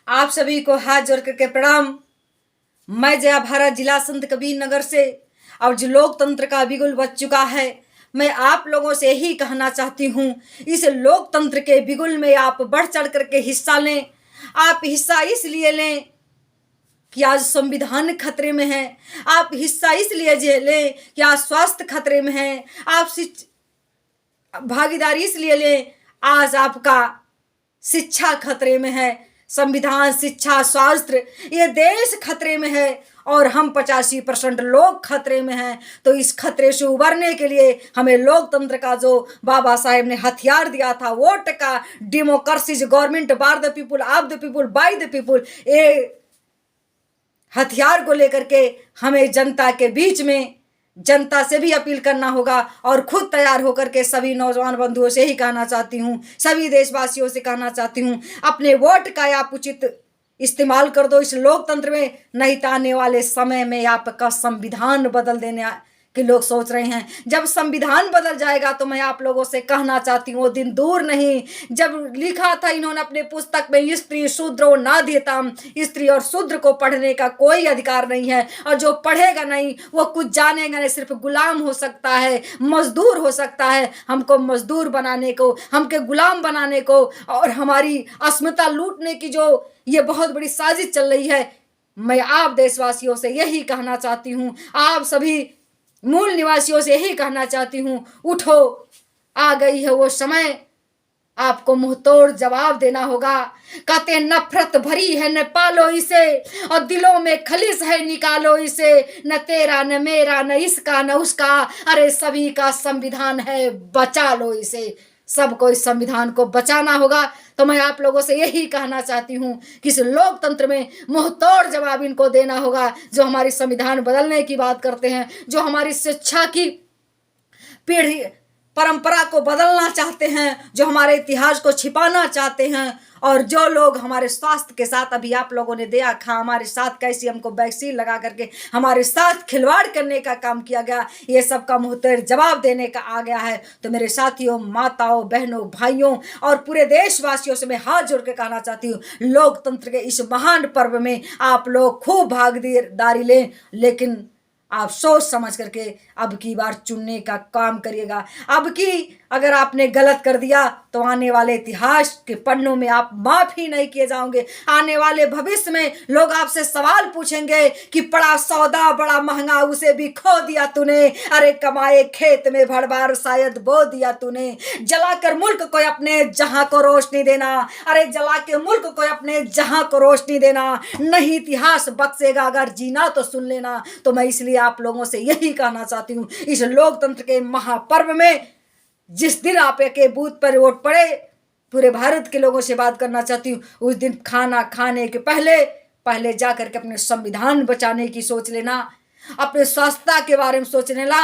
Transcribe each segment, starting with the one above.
आप सभी को हाथ जोड़ करके प्रणाम। मैं जया भारत जिला संत कबीर नगर से। और जो लोकतंत्र का बिगुल बज चुका है, मैं आप लोगों से यही कहना चाहती हूँ, इस लोकतंत्र के बिगुल में आप बढ़ चढ़ करके हिस्सा लें। आप हिस्सा इसलिए लें कि आज संविधान खतरे में है। आप हिस्सा इसलिए लें कि आज स्वास्थ्य खतरे में है। आप भागीदारी इसलिए लें, आज आपका शिक्षा खतरे में है। संविधान, शिक्षा, स्वास्थ्य, ये देश खतरे में है और हम 85% लोग खतरे में हैं। तो इस खतरे से उबरने के लिए हमें लोकतंत्र का जो बाबा साहेब ने हथियार दिया था, वोट का, democracy, government by the people, of the people, by the people, ये हथियार को लेकर के हमें जनता के बीच में, जनता से भी अपील करना होगा और खुद तैयार होकर के सभी नौजवान बंधुओं से ही कहना चाहती हूँ, सभी देशवासियों से कहना चाहती हूँ, अपने वोट का आप उचित इस्तेमाल कर दो इस लोकतंत्र में। नहीं तो आने वाले समय में आपका संविधान बदल देने कि लोग सोच रहे हैं। जब संविधान बदल जाएगा तो मैं आप लोगों से कहना चाहती हूँ, वो दिन दूर नहीं जब लिखा था इन्होंने अपने पुस्तक में, स्त्री शूद्रो ना देता, स्त्री और शूद्र को पढ़ने का कोई अधिकार नहीं है। और जो पढ़ेगा नहीं वो कुछ जानेगा नहीं, सिर्फ गुलाम हो सकता है, मजदूर हो सकता है। हमको मजदूर बनाने को, हमके गुलाम बनाने को और हमारी अस्मिता लूटने की जो ये बहुत बड़ी साजिश चल रही है, मैं आप देशवासियों से यही कहना चाहती हूँ, आप सभी मूल निवासियों से यही कहना चाहती हूँ, उठो, आ गई है वो समय, आपको मुंहतोड़ जवाब देना होगा। कहते नफरत भरी है न पालो इसे, और दिलों में खलिश है निकालो इसे। न तेरा न मेरा न इसका न उसका, अरे सभी का संविधान है, बचा लो इसे। सबको इस संविधान को बचाना होगा। तो मैं आप लोगों से यही कहना चाहती हूँ कि इस लोकतंत्र में मुंहतोड़ जवाब इनको देना होगा, जो हमारी संविधान बदलने की बात करते हैं, जो हमारी शिक्षा की पीढ़ी परंपरा को बदलना चाहते हैं, जो हमारे इतिहास को छिपाना चाहते हैं, और जो लोग हमारे स्वास्थ्य के साथ, अभी आप लोगों ने देखा हमारे साथ कैसी हमको वैक्सीन लगा करके हमारे साथ खिलवाड़ करने का काम किया गया, ये सब का मुंहतोड़ जवाब देने का आ गया है। तो मेरे साथियों, माताओं, बहनों, भाइयों और पूरे देशवासियों से मैं हाथ जोड़ के कहना चाहती हूँ, लोकतंत्र के इस महान पर्व में आप लोग खूब भागीदारी लें, लेकिन आप सोच समझ करके अब की बार चुनने का काम करिएगा। अब की अगर आपने गलत कर दिया तो आने वाले इतिहास के पन्नों में आप माफी नहीं किए जाओगे। आने वाले भविष्य में लोग आपसे सवाल पूछेंगे कि बड़ा सौदा बड़ा महंगा, उसे भी खो दिया तूने, अरे कमाए खेत में भर बार शायद बो दिया तूने। जलाकर मुल्क को अपने जहां को रोशनी देना, अरे जला के मुल्क को अपने जहां को रोशनी देना, नहीं इतिहास बख्शेगा, अगर जीना तो सुन लेना। तो मैं इसलिए आप लोगों से यही कहना चाहती हूँ, इस लोकतंत्र के महापर्व में जिस दिन आप के बूथ पर वोट पड़े, पूरे भारत के लोगों से बात करना चाहती हूँ, उस दिन खाना खाने के पहले जा करके अपने संविधान बचाने की सोच लेना, अपने स्वास्थ्य के बारे में सोच लेना,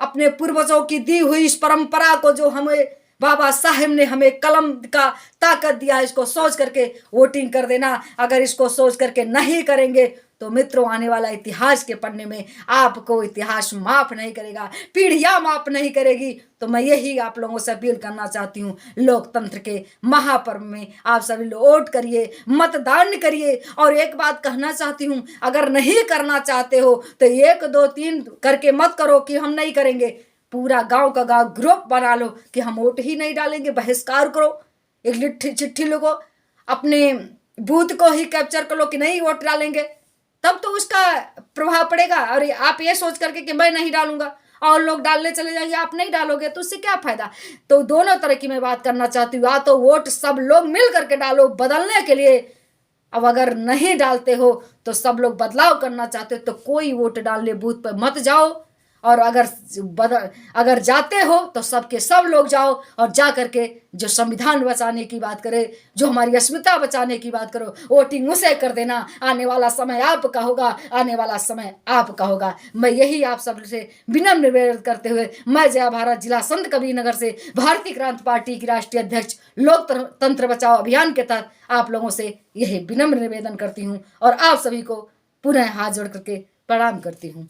अपने पूर्वजों की दी हुई इस परंपरा को, जो हमें बाबा साहेब ने हमें कलम का ताकत दिया, इसको सोच करके वोटिंग कर देना। अगर इसको सोच करके नहीं करेंगे तो मित्रों, आने वाला इतिहास के पन्ने में आपको इतिहास माफ नहीं करेगा, पीढ़ियां माफ नहीं करेगी। तो मैं यही आप लोगों से अपील करना चाहती हूँ, लोकतंत्र के महापर्व में आप सभी लोग वोट करिए, मतदान करिए। और एक बात कहना चाहती हूँ, अगर नहीं करना चाहते हो तो 1 2 3 करके मत करो कि हम नहीं करेंगे। पूरा गांव का गांव ग्रुप बना लो कि हम वोट ही नहीं डालेंगे, बहिष्कार करो, एक चिट्ठी लिखो, अपने बूथ को ही कैप्चर करो कि नहीं वोट डालेंगे, तब तो उसका प्रभाव पड़ेगा। और आप ये सोच करके कि मैं नहीं डालूंगा और लोग डालने चले जाएंगे, आप नहीं डालोगे तो उससे क्या फायदा। तो दोनों तरह की मैं बात करना चाहती हूँ, या तो वोट सब लोग मिल करके डालो बदलने के लिए, अब अगर नहीं डालते हो तो सब लोग बदलाव करना चाहते हो तो कोई वोट डालने बूथ पर मत जाओ। और अगर जाते हो तो सबके सब लोग जाओ और जा करके जो संविधान बचाने की बात करे, जो हमारी अस्मिता बचाने की बात करो, वोटिंग उसे कर देना। आने वाला समय आपका होगा, आने वाला समय आपका होगा। मैं यही आप सबसे विनम्र निवेदन करते हुए, मैं जया भारत जिला संत कबीर नगर से भारतीय क्रांति पार्टी की राष्ट्रीय अध्यक्ष, लोकतंत्र बचाओ अभियान के तहत आप लोगों से यही विनम्र निवेदन करती हूँ और आप सभी को पुनः हाथ जोड़ करके प्रणाम करती हूँ।